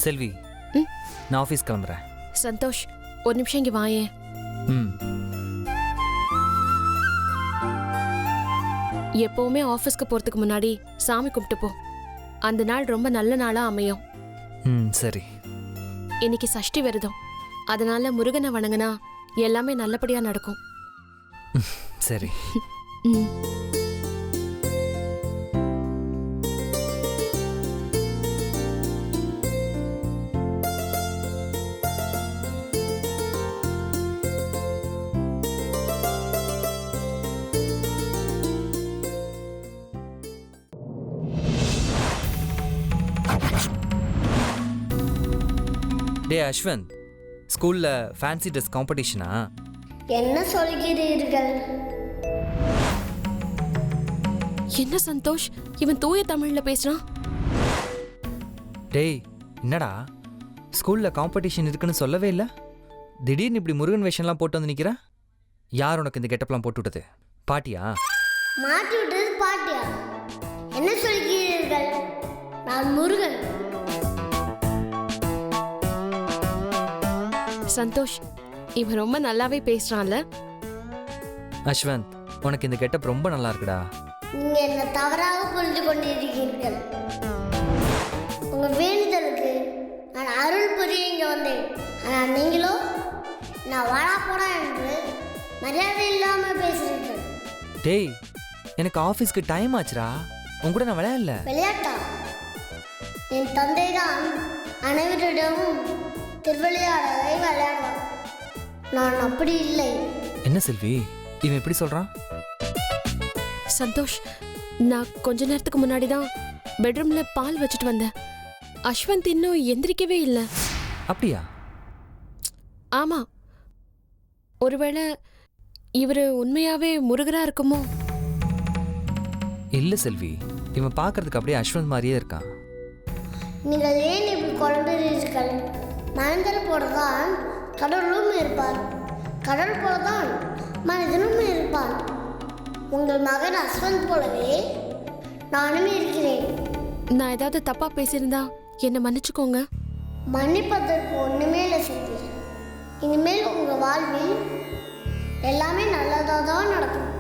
செல்வி, நான் ஆஃபீஸ் கிளம்புறேன். சந்தோஷ், ஒரு நிமிஷம் இங்கே வாயே. எப்பவுமே ஆஃபீஸ்க்கு போறதுக்கு முன்னாடி சாமி கும்பிட்டு போ. அந்த நாள் ரொம்ப நல்ல நாளா அமையும். சரி. இன்னைக்கு சஷ்டி விரதம், அதனால முருகனை வணங்கினா எல்லாமே நல்லபடியா நடக்கும். சரி. டே அஸ்வந்த், ஸ்கூல்ல ஃபேன்சி ட்ரெஸ் காம்படிஷனா? என்ன சொல்கிறீர்கள்? என்ன சந்தோஷ், இவன் தூய தமிழ்ல பேசுறான். டேய், என்னடா ஸ்கூல்ல காம்படிஷன் இருக்குன்னு சொல்லவே இல்லை? திடீர்னு இப்படி முருகன் வேஷம்லாம் போட்டு வந்து நிற்கிற? யார் உனக்கு இந்த கெட்டப்லாம் போட்டு விட்டது? பாட்டியா? மாட்டி விட்டது பாட்டியா? என்ன சொல்கிறீர்கள்? நான் முருகன். சந்தோஷ், இவன் ரொம்ப நல்லாவே பேசுறான்ல. அஸ்வந்த், உனக்கு இந்த கெட்டப் ரொம்ப நல்லா இருக்குடா. நீங்க என்ன தவறாக புரிந்து கொண்டிருக்கிறீர்கள். உங்க வேண்டுதலுக்கு நான் அருள் புரிய இங்க வந்தேன். ஆனால் நீங்களோ நான் வாடா போடா என்று மரியாதை இல்லாம பேசுறீர்கள். டேய், எனக்கு ஆஃபீஸ்க்கு டைம் ஆச்சுடா. உன் கூட நான் விளையாடல. விளையாட்டா? என் தந்தை தான் அனைவரிடமும் திருவிளையாடலை விளையாடுவார். நான் அப்படி இல்லை. என்ன செல்வி, இவன் எப்படி சொல்றான்? சந்தோஷ், நான் கொஞ்ச நேரத்துக்கு முன்னாடி தான் பெட்ரூம்ல பால் வச்சுட்டு வந்தேன். அஸ்வந்த் இன்னும் எந்திரிக்கவே இல்லை. அப்படியா? ஆமா, ஒருவேளை இவரு உண்மையாவே முருகரா இருக்குமோ? இல்ல செல்வி, இவன் பார்க்கறதுக்கு அப்படியே அஸ்வந்த் மாதிரியே இருக்கான். நீங்கள் ஏன் இப்படி குழம்புறீர்கள்? மனிதர் போலதான் கடவுளும் இருப்பார், கடவுள் போலதான் மனிதனும் இருப்பார். உங்கள் மகன் அஸ்வந்த் போலவே நானும் இருக்கிறேன். நான் ஏதாவது தப்பா பேசியிருந்தா என்னை மன்னிச்சுக்கோங்க. மன்னிப்பதற்கு ஒண்ணுமே இல்லை செல்வி. இனிமேல் உங்க வாழ்வில் எல்லாமே நல்லதாக தான் நடக்கும்.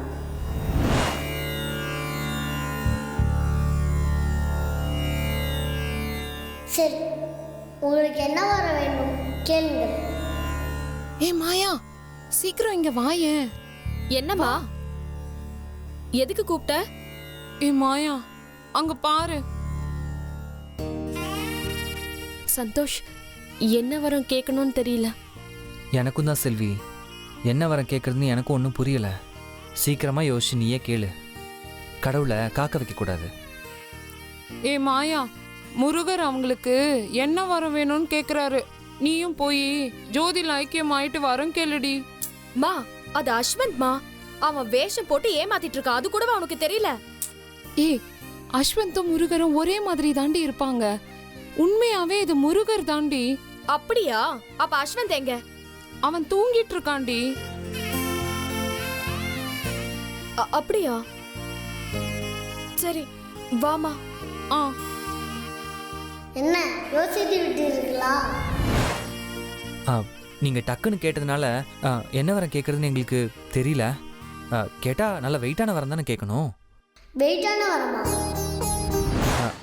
சரி, உங்களுக்கு என்ன வர வேண்டும் கேளுங்கள். ஏ மாயா, சீக்கிரம் இங்க வாயேன். என்னம்மா, எதுக்கு கூப்பிட்ட? ஏ மாயா, அங்க பாரு. சந்தோஷ், என்ன வரம் கேட்கணும்னு தெரியல. எனக்கும் தான் செல்வி, என்ன வரம் கேட்கறதுன்னு எனக்கும் ஒன்றும் புரியல. சீக்கிரமா யோசிச்சு நீயே கேளு. கடவுளை காக்க வைக்க கூடாது. ஏ மாயா, முருகர் அவங்களுக்கு என்ன வரம் வேணும்னு கேக்குறாரு. நீயும் போய் ஜோதில ஐக்கியம் ஆயிட்டு வரம் கேளுடி. மா, அது அஸ்வந்த் மா. அவன் வேஷம் போட்டு ஏமாத்திட்டு இருக்கான். அது கூட உனக்கு தெரியல? ஏ, அஸ்வந்தும் முருகரும் ஒரே மாதிரி தாண்டி இருப்பாங்க. உண்மையாவே இது முருகர் தாண்டி. அப்படியா? அப்ப அஸ்வந்த் எங்க? அவன் தூங்கிட்டு இருக்காண்டி. அப்படியா? சரி, வாமா. என்ன யோசித்து விட்டீர்களா? நீங்க டக்குன்னு கேட்டதுனால என்ன வரம் கேட்கறதுன்னு எங்களுக்கு தெரியல. கேட்டா நல்ல வெயிட்டான வரம் தானே கேட்கணும். வெயிட்டான வரமா?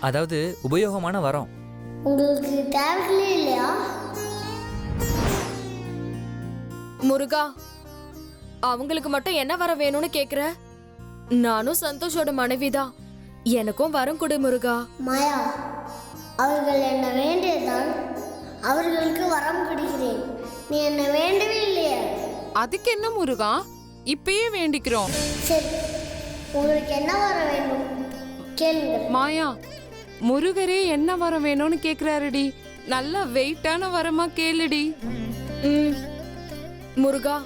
அதாவது உபயோகமான வரம். உங்களுக்கு தேவைகளே இல்லையா? முருகா, அவங்களுக்கு மட்டும் என்ன வரம் வேணும்னு கேக்குற? நானும் சந்தோஷோட மனைவிதான். எனக்கும் வரம் கொடு முருகா. மாயா, அவர்கள் என்ன வேண்டியதால் அவர்களுக்கு வரம் கொடுக்கிறேன். நீ என்ன வேண்டவே இல்லையா? அதுக்கு என்ன முருகா, இப்பயே வேண்டிக்கிறோம். சரி, உங்களுக்கு என்ன வர வேண்டும் கேளுங்கள். மாயா, முருகரே என்ன வரம் வேணும்னு கேக்குறாருடி. நல்ல வெயிட்டான வரமா கேளுடி. முருகா,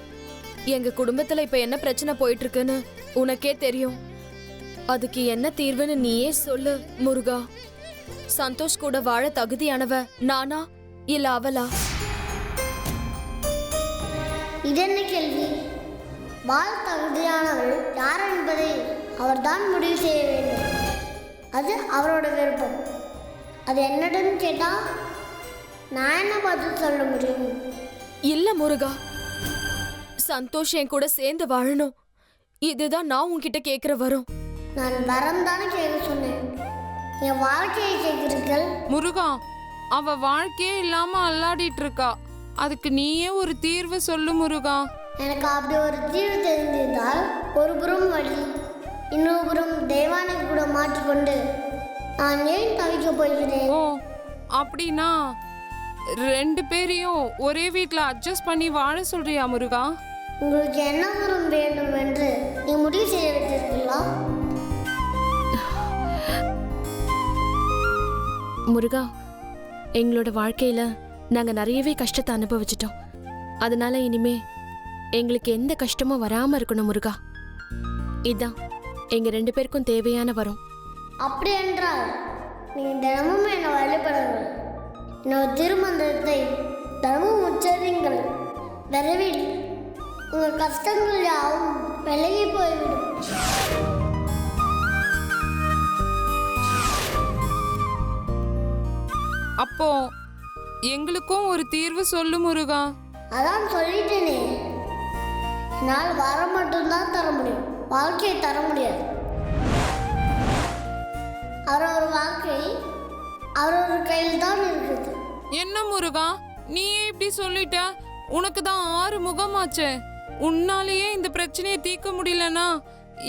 எங்க குடும்பத்துல இப்ப என்ன பிரச்சனை போயிட்டு இருக்குன்னு உனக்கே தெரியும். அதுக்கு என்ன தீர்வுன்னு நீயே சொல்லு முருகா. சந்தோஷ் கூட வாழ தகுதியானவ நானா இல்ல அவளா? இதென்ன கேள்வி? வாழ தகுதியானவள் யார் என்பதை அவர்தான் முடிவு செய்ய வேண்டும். அது அவரோட விருப்பம். அது என்னிடம் கேட்டா நான் என்ன பதில் சொல்ல முடியும்? இல்ல முருகா, சந்தோஷ் என் கூட சேர்ந்து வாழணும். இதுதான் நான் உன்கிட்ட கேக்குற வரம். நான் வரம் தானே கேட்க சொன்னேன். என் வாழ்க்கையை கேட்கிறீர்கள். முருகா, அவ வாழ்க்கையே இல்லாம அல்லாடிட்டு இருக்கா. அதுக்கு நீயே ஒரு தீர்வு சொல்லு முருகா. எனக்கு அப்படி ஒரு தீர்வு தெரிந்திருந்தால் ஒரு புறம் வழி, இன்னொரு புறம் தெய்வானை கூட மாற்றிக்கொண்டு நான் ஏன் தவிக்க போகிறேன்? ஓ, அப்படின்னா 2 பேரையும் ஒரே வீட்ல அட்ஜஸ்ட் பண்ணி வாழ சொல்றியா முருகா? உங்களுக்கு என்ன வரம் வேண்டும் என்று நீ முடிவு செய்ய வைத்தீர்களா? முருகா, எங்களோட வாழ்க்கையில நாங்க நிறையவே கஷ்டத்தை அனுபவிச்சிட்டோம். அதனால இனிமே எங்களுக்கு எந்த கஷ்டமும் வராம இருக்கணும் முருகா. இதான் எங்க 2 பேருக்கும் தேவையான வரம். அப்படி என்றால் நீங்கள் தினமும் என்னை வழிபடுங்கள். என்னோட திருமந்திரத்தை தினமும் உச்சரிங்கள். விரைவில் உங்கள் கஷ்டங்கள் யாவும் விலகி போய்விடும். அப்போ எங்களுக்கும் ஒரு தீர்வு சொல்லு முருகா. அதான் சொல்லிட்டேனே, என்னால் வர மட்டும்தான் தர முடியும், வாழ்க்கையை தர முடியாது. அவரவர் வாழ்க்கை அவரவர் கையில் தான் இருக்குது. என்ன முருகா, நீயே இப்படி சொல்லிட்ட? உனக்கு தான் 6 முகமாச்சே. உன்னாலேயே இந்த பிரச்சனையை தீர்க்க முடியலனா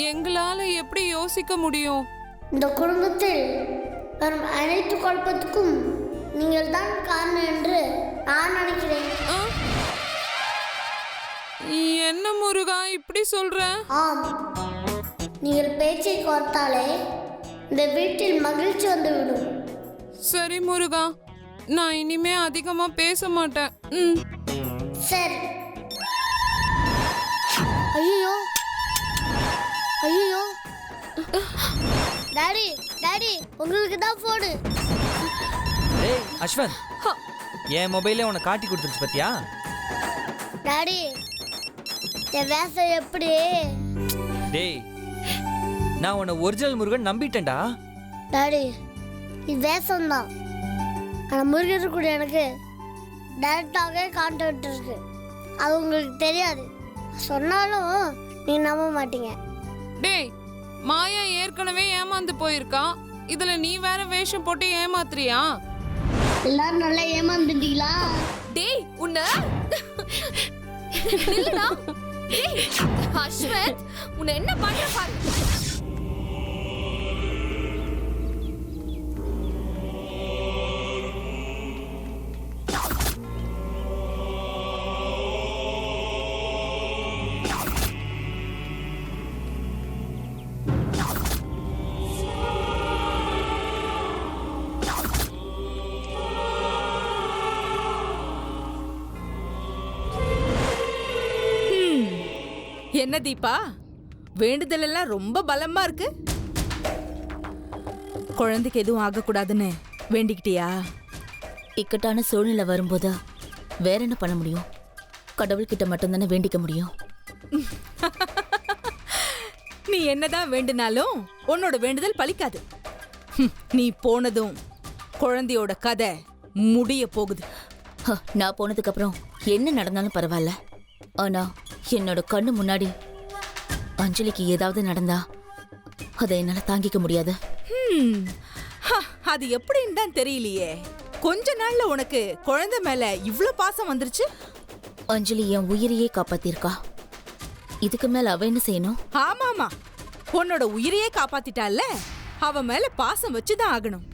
எங்களால எப்படி யோசிக்க முடியும்? இந்த குடும்பத்தில் வரும் அனைத்து குழப்பத்துக்கும் நீங்கள் தான் காரணம் என்று நான் நினைக்கிறேன். ஆ? என்ன முருகா இப்படி சொல்ற? ஆம், நீங்கள் பேச்சை கோர்த்தாலே இந்த வீட்டில் மகிழ்ச்சி வந்துவிடும். சரி முருகா, நான் இனிமே அதிகமா பேச மாட்டேன். சரி. ஐயோ ஐயோ, டாடி டாடி, உங்களுக்கு தான் போடு. டேய் அஸ்வந்த், என் மொபைலே உன்னை காட்டி கொடுத்துருச்சு பத்தியா? டாடி, என் வேஷம் எப்படி? டேய், நான் உன்னை ஒரிஜினல் முருகன் நம்பிட்டேன்டா. டாடி, இது வேஷம்தான். ஆனால் முருகர் கூட எனக்கு டைரக்டாகவே கான்டாக்ட் இருக்கு. அது உங்களுக்கு தெரியாது. சொன்னாலும் நீங்க நம்ப மாட்டீங்க. டேய், மாயா ஏற்கனவே ஏமாந்து போயிருக்கா. இதுல நீ வேற வேஷம் போட்டு ஏமாத்துறியா? எல்லாரும் நல்லா ஏமாந்துட்டீங்களா? டேய் உன்ன நில்லுடா. டேய் அஸ்வந்த், உன்னை என்ன பண்ற பாரு. என்ன தீபா, வேண்டுதல் எல்லாம் ரொம்ப பலமா இருக்கு. குழந்தைக்கு எதுவும் ஆகக்கூடாதுன்னு வேண்டிக்கிட்டியா? இக்கட்டான சூழ்நிலை வரும்போது வேற என்ன பண்ண முடியும்? கடவுள்கிட்ட மட்டும்தானே வேண்டிக்க முடியும். நீ என்னதான் வேண்டுனாலும் உன்னோட வேண்டுதல் பலிக்காது. நீ போனதும் குழந்தையோட கதை முடிய போகுது. நான் போனதுக்கு அப்புறம் என்ன நடந்தாலும் பரவாயில்ல. ஆனா என்னோட கண்ணு முன்னாடி அஞ்சலிக்கு ஏதாவது நடந்தா அதை என்னால தாங்கிக்க முடியாது. அது எப்படின்னு தான் தெரியலையே. கொஞ்ச நாள்ல உனக்கு குழந்தை மேல இவ்ளோ பாசம் வந்துருச்சு. அஞ்சலி என் உயிரையே காப்பாத்திருக்கா. இதுக்கு மேல அவ என்ன செய்யணும்? ஆமாமா, உன்னோட உயிரையே காப்பாத்திட்டால, அவ மேல பாசம் வச்சுதான் ஆகணும்.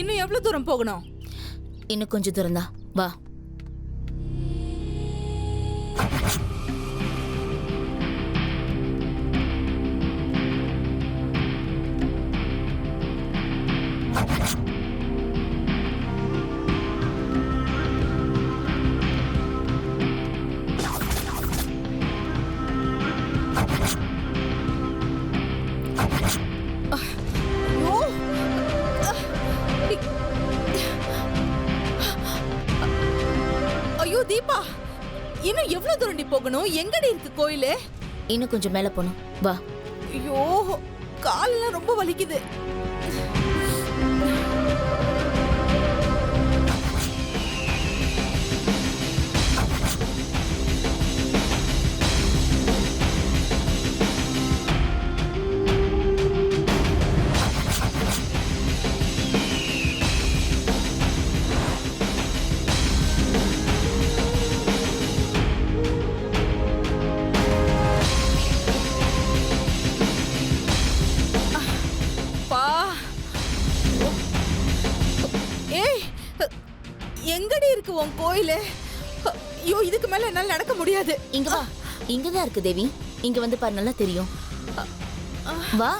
இன்னும் எவ்வளவு தூரம் போகணும்? இன்னும் கொஞ்சம் தூரம் தான். வா. ஐயோ தீபா, இன்னும் எவ்வளவு தூரண்டி போகணும்? எங்கடி இருக்கு கோயிலு? இன்னும் கொஞ்சம் மேல போகணும். வா. ஐயோ, காலெல்லாம் ரொம்ப வலிக்குது. கோயிலு. ஐயோ, இதுக்கு மேல என்னால நடக்க முடியாது. இங்க வா. இங்கதான் இருக்கு தேவி. இங்க வந்து பாரு, நல்லா தெரியும். வா.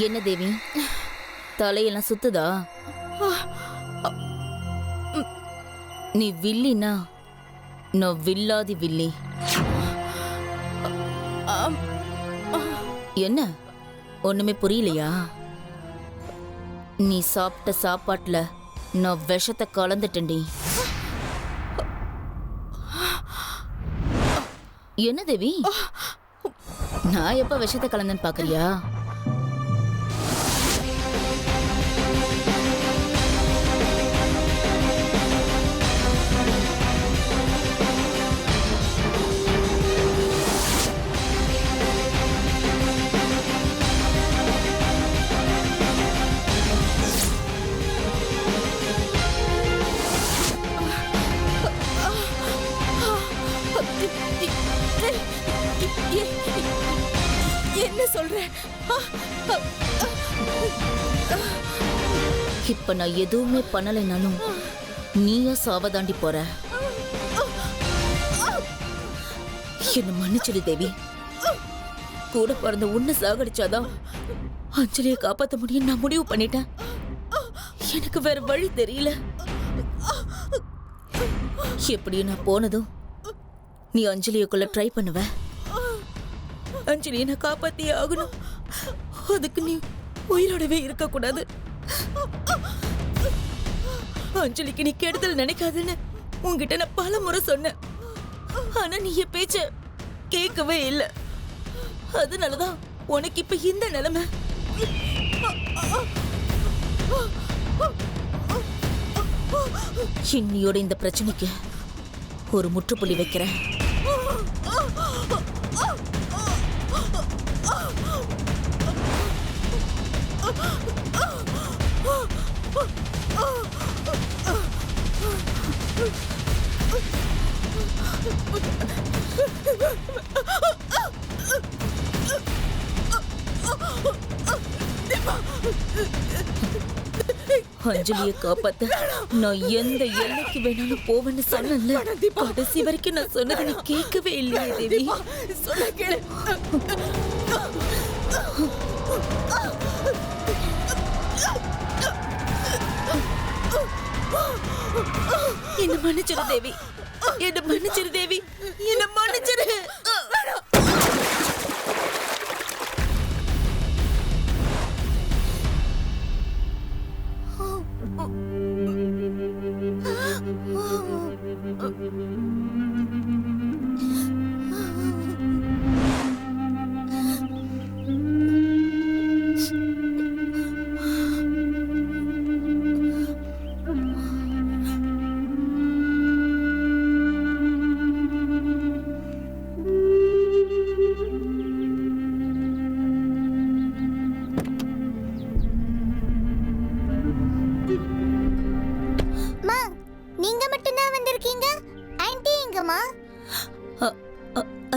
என்ன தேவி, தலையெல்லாம் சுத்துதா? நீ வில்லினா நான் வில்லாதி வில்லி. என்ன ஒண்ணுமே புரியலையா? நீ சாப்பிட்ட சாப்பாட்டுல நான் விஷத்தை கலந்துட்டேன்டி. என்ன தேவி, நான் எப்ப விஷத்தை கலந்தேன்னு பாக்குறியா? என்ன சொல்ற? இப்ப நான் எதுவுமே பண்ணலைனாலும் நீயா சாவதாண்டி போற. என்ன மன்னிச்சிடு தேவி. கூட பிறந்த உன்னை சாகடிச்சாதான் அஞ்சலியை காப்பாத்த முடியும் நான் முடிவு பண்ணிட்டேன். எனக்கு வேற வழி தெரியல. எப்படியும் நான் போனதும் நீ அஞ்சலியக்குள்ள ட்ரை பண்ணுவ. அஞ்சலியை நான் காப்பாத்தியே ஆகணும். அதுக்கு நீ உயிரோடவே இருக்க கூடாது. அஞ்சலிக்கு நீ கெடுதல் நினைக்காதுன்னு உன்கிட்ட நான் பல முறை சொன்னேன். ஆனா நீ என் பேச்ச கேட்கவே இல்லை. அதனாலதான் உனக்கு இப்ப இந்த நிலைமை. இன்னியோட இந்த பிரச்சனைக்கு ஒரு முற்றுப்புள்ளி வைக்கிறேன். அஞ்சலியை காப்பாத்த நான் எந்த எல்லைக்கு வேணாலும் போவேன்னு சொன்னேன்ல. கடைசி வரைக்கும் நான் சொன்னதை நீ கேட்கவே இல்லையே தேவி. சொல்ல கேளு. என்ன மன்னிச்சிரு தேவி. என்ன மன்னிச்சிரு தேவி. என்ன மன்னிச்சிரு.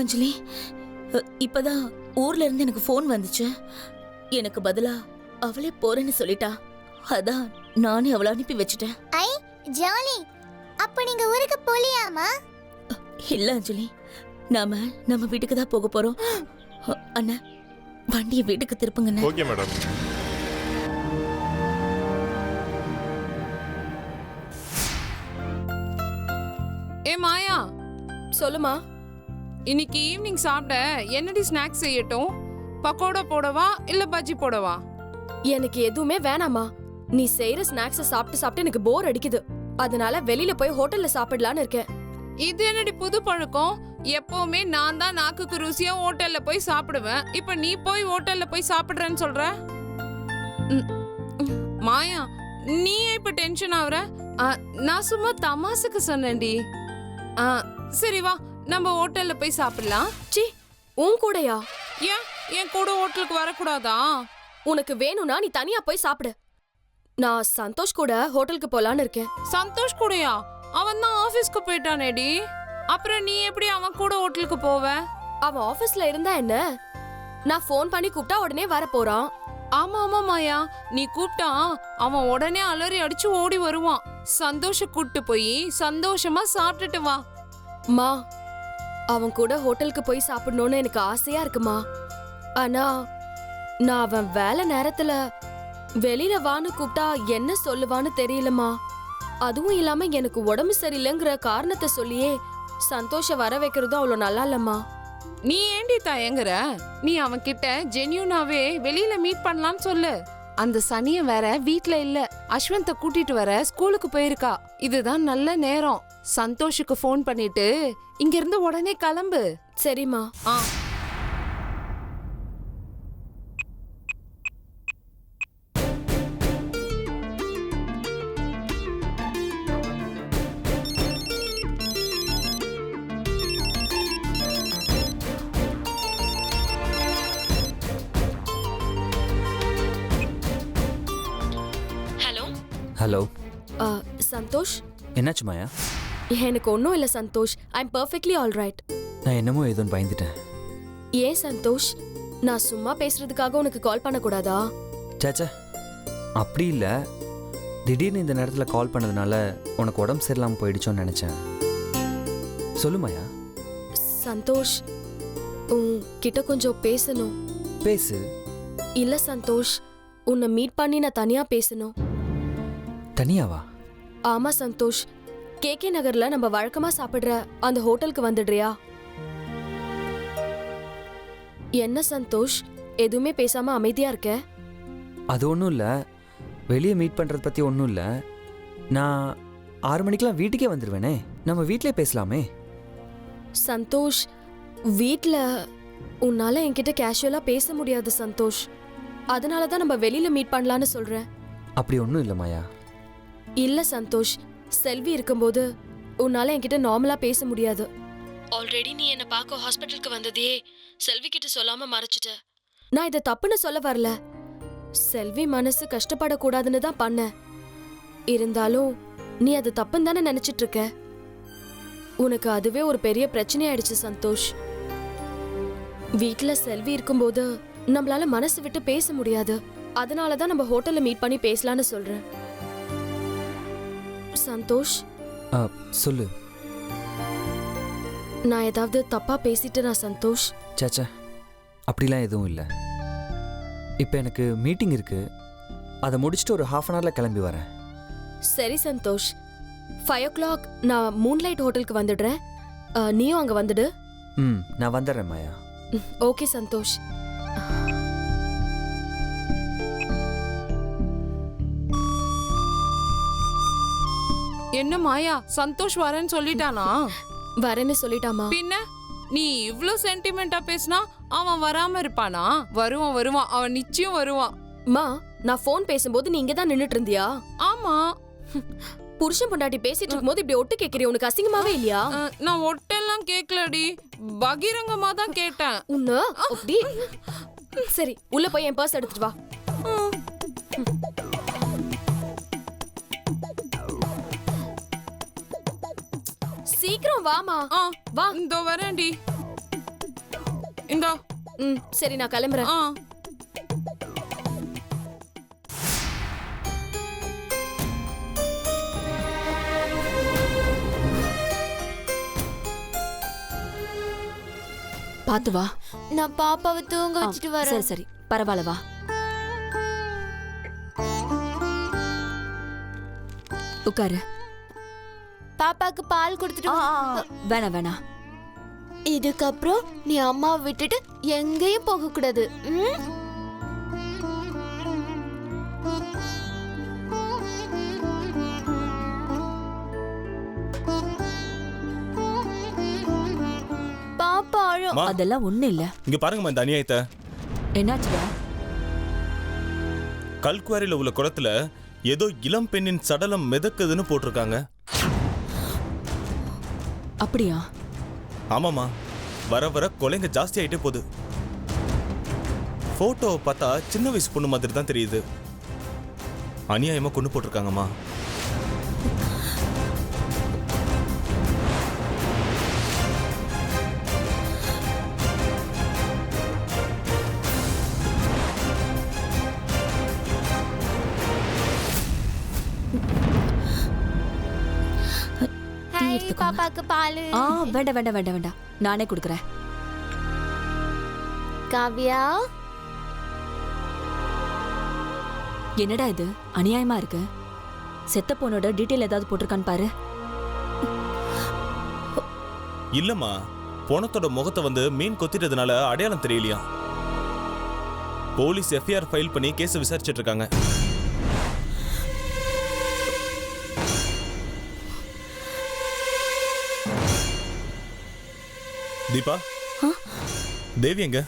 அஞ்சலி, இப்பதான் ஊர்ல இருந்து எனக்கு போன் வந்துச்சு. எனக்கு பதிலா அவளே போறேன்னு சொல்லிட்டா. அதான் நானே அவளை அனுப்பி வச்சுட்டேன். ஐ ஜாலி. அப்ப நீங்க ஊருக்கு போலியாமா? இல்ல அஞ்சலி, நம்ம வீட்டுக்கு தான் போக போறோம். அண்ணா, வண்டியை வீட்டுக்கு திருப்புங்கண்ணா. Okay madam. ஏ மாயா, சொல்லுமா. இன்னைக்கு ஈவினிங் சாப்பிட என்னடி ஸ்நாக்ஸ் செய்யட்டும்? பக்கோடா போடவா இல்ல பஜ்ஜி போடவா? எனக்கு எதுவுமே வேணாமா. நீ செய்யற ஸ்நாக்ஸ சாப்பிட்டு சாப்பிட்டு எனக்கு போர் அடிக்குது. அதனால வெளியில போய் ஹோட்டல்ல சாப்பிடலான்னு இருக்கேன். இது என்னடி புது பழக்கம்? எப்பவுமே நான் தான் நாக்குக்கு ருசியா ஹோட்டல்ல போய் சாப்பிடுவேன். இப்ப நீ போய் ஹோட்டல்ல போய் சாப்பிடுறேன்னு சொல்ற. மாயா, நீ இப்ப டென்ஷன் ஆகுற? நான் சும்மா தமாசுக்கு சொன்னேன்டி. சரி வா, நம்ம ஹோட்டல்ல போய் சாப்பிடலாம். சி உன் கூடயா? ஏன் என் கூட ஹோட்டலுக்கு வரக்கூடாதா? உனக்கு வேணும்னா நீ தனியா போய் சாப்பிடு. நான் சந்தோஷ் கூட ஹோட்டலுக்கு போலான்னு இருக்கேன். சந்தோஷ் கூடயா? அவன் தான் ஆபீஸ்க்கு போயிட்டானேடி. அப்புறம் நீ எப்படி அவன் கூட ஹோட்டலுக்கு போவ? அவன் ஆபீஸ்ல இருந்தா என்ன, நான் ஃபோன் பண்ணி கூப்பிட்டா உடனே வர போறான். ஆமா ஆமா மாயா, நீ கூப்பிட்டா அவன் உடனே அலறி அடிச்சு ஓடி வருவான். சந்தோஷ கூட்டு போய் சந்தோஷமா சாப்பிட்டுட்டு வா. மா, அவன் கூட ஹோட்டலுக்கு போய் சாப்பிடணும்னு எனக்கு ஆசையா இருக்குமா. ஆனா நான் அவன் வேலை நேரத்துல வெளியில வான்னு கூப்பிட்டா என்ன சொல்லுவான்னு தெரியலமா. அதுவும் இல்லாம எனக்கு உடம்பு சரியில்லைங்கிற காரணத்தை சொல்லியே சந்தோஷ வர வைக்கிறதும் அவ்வளவு நல்லா இல்லம்மா. நீ ஏண்டி தயங்குற? நீ அவன் கிட்ட ஜென்யூனாவே வெளியில மீட் பண்ணலாம்னு சொல்லு. அந்த சனிய வேற வீட்ல இல்ல, அஸ்வந்த கூட்டிட்டு வர ஸ்கூலுக்கு போயிருக்கா. இதுதான் நல்ல நேரம். சந்தோஷுக்கு ஃபோன் பண்ணிட்டு இங்க இருந்து உடனே கிளம்பு. சரிம்மா. ஆ ஹலோ. ஹலோ, சந்தோஷ், என்னாச்சு மாயா? எனக்கு ஒன்றும் இல்லை Santosh. I am perfectly all right. நான் என்னமோ ஏதோன்னு பயந்துட்டேன். ஏன் சந்தோஷ், நான் சும்மா பேசுறதுக்காக உனக்கு கால் பண்ணக்கூடாதா? சேச்சா, அப்படி இல்லை. திடீர்னு இந்த நேரத்தில் கால் பண்ணதுனால உனக்கு உடம்பு சரியில்லாமல் போயிடுச்சோன்னு நினச்சேன். சொல்லு மாயா. சந்தோஷ், கிட்ட கொஞ்சம் பேசணும். பேசு. இல்ல சந்தோஷ், உன்னை மீட் பண்ணி நான் தனியா பேசணும். தனியாவா? ஆமா சந்தோஷ், கேகே நகர்ல நம்ம வழக்கமா சாப்பிடுற அந்த ஹோட்டலுக்கு வந்துடுறியா? என்ன சந்தோஷ், எதுவுமே பேசாம அமைதியா இருக்க? அது ஒன்றும் இல்லை. வெளியே மீட் பண்ணுறத பற்றி ஒன்றும் இல்லை. நான் 6 மணிக்கெலாம் வீட்டுக்கே வந்துடுவேனே. நம்ம வீட்டிலே பேசலாமே. சந்தோஷ், வீட்ல உன்னால என்கிட்ட கேஷுவலா பேச முடியாது சந்தோஷ். அதனால தான் நம்ம வெளியில மீட் பண்ணலான்னு சொல்றேன். அப்படி ஒன்றும் இல்லை மாயா. இல்ல சந்தோஷ், செல்வி இருக்கும்போது உன்னால என்கிட்ட நார்மலா பேச முடியாது. ஆல்ரெடி நீ என்ன பார்க்க ஹாஸ்பிட்டலுக்கு வந்ததே செல்வி கிட்ட சொல்லாம மறைச்சிட்ட. நான் இதை தப்புன்னு சொல்ல வரல. செல்வி மனசு கஷ்டப்படக்கூடாதுன்னு தான் பண்ண. இருந்தாலும் நீ அது தப்புன்னு தானே நினைச்சிட்டு இருக்க. உனக்கு அதுவே ஒரு பெரிய பிரச்சனை ஆயிடுச்சு சந்தோஷ். வீட்ல செல்வி இருக்கும்போது நம்மளால மனசு விட்டு பேச முடியாது. அதனாலதான் நம்ம ஹோட்டல்ல மீட் பண்ணி பேசலான்னு சொல்றேன். சந்தோஷ், சொல்லு. நான் ஏதாவது தப்பா பேசிட்டேனா சந்தோஷ்? சேச்சா, அப்படிலாம் எதுவும் இல்லை. இப்போ எனக்கு மீட்டிங் இருக்கு. அதை முடிச்சுட்டு ஒரு 1/2 hourல கிளம்பி வரேன். சரி சந்தோஷ், 5 o'clock நான் மூன்லைட் ஹோட்டலுக்கு வந்துடுறேன். நீயும் அங்க வந்துடு. நான் வந்துடுறேன் மாயா. ஓகே சந்தோஷ். என்ன மாயா, சந்தோஷ் வரேன்னு சொல்லிட்டானா? வரேன்னு சொல்லிட்டாமா? பின்ன நீ இவ்ளோ சென்டிமெண்டா பேசினா அவன் வராம இருப்பானா? வருவான் வருவான், அவன் நிச்சயம் வருவான். மா, நான் ஃபோன் பேசும்போது நீ இங்க தான் நின்னுட்டு இருந்தியா? ஆமா. புருஷன் பொண்டாட்டி பேசிட்டு இருக்கும்போது இப்படி ஒட்டு கேக்குறிய, உனக்கு அசிங்கமாவே இல்லையா? நான் ஒட்டெல்லாம் கேட்கலடி, பகிரங்கமா தான் கேட்டேன். உன்ன அப்படி. சரி, உள்ள போய் என் பர்ஸ் எடுத்துட்டு வா. சீக்கிரம் வாமா. வா. இந்தோ வரேன்டி. இந்தோ. சரி, நான் கிளம்புறேன். பாத்து வா. நான் பாப்பாவை தூங்க வச்சுட்டு வரேன். சரி சரி, பரவாயில்ல வா. உட்காரு. பாப்பாக்கு பால் கொடுத்துட்டு வேணாம் வேணாம். இதுக்கப்புறம் நீ அம்மாவை விட்டுட்டு எங்கேயும் போக கூடாது. பாப்பா அழும். அதெல்லாம் ஒண்ணு இல்ல. இங்க பாருங்கம்மா இந்த அநியாயத்தை. என்னாச்சுடா? கல்குவாரியில உள்ள குளத்துல ஏதோ இளம் பெண்ணின் சடலம் மிதக்குதுன்னு போட்டிருக்காங்க. அப்படியா? ஆமாம்மா, வர வர கொலைங்க ஜாஸ்தி ஆயிட்டே போகுது. போட்டோவை பார்த்தா சின்ன வயசு பொண்ணு மாதிரி தான் தெரியுது. அநியாயமா கொண்டு போட்டிருக்காங்கம்மா. பாப்பாக்கு பாலு. வேண்டாம் வேண்டாம் வேண்டாம் வேண்டாம், நானே கொடுக்குறேன். காவியா, என்னடா இது அநியாயமா இருக்கு. செத்த பொண்ணோட டீட்டெயில் ஏதாவது போட்டிருக்கான்னு பாரு. இல்லம்மா, பொணத்தோட முகத்தை வந்து மீன் கொத்திட்டதுனால அடையாளம் தெரியலையா. போலீஸ் எஃப்ஐஆர் ஃபைல் பண்ணி கேஸ் விசாரிச்சுட்டு இருக்காங்க. தீபா, தேவி எங்க?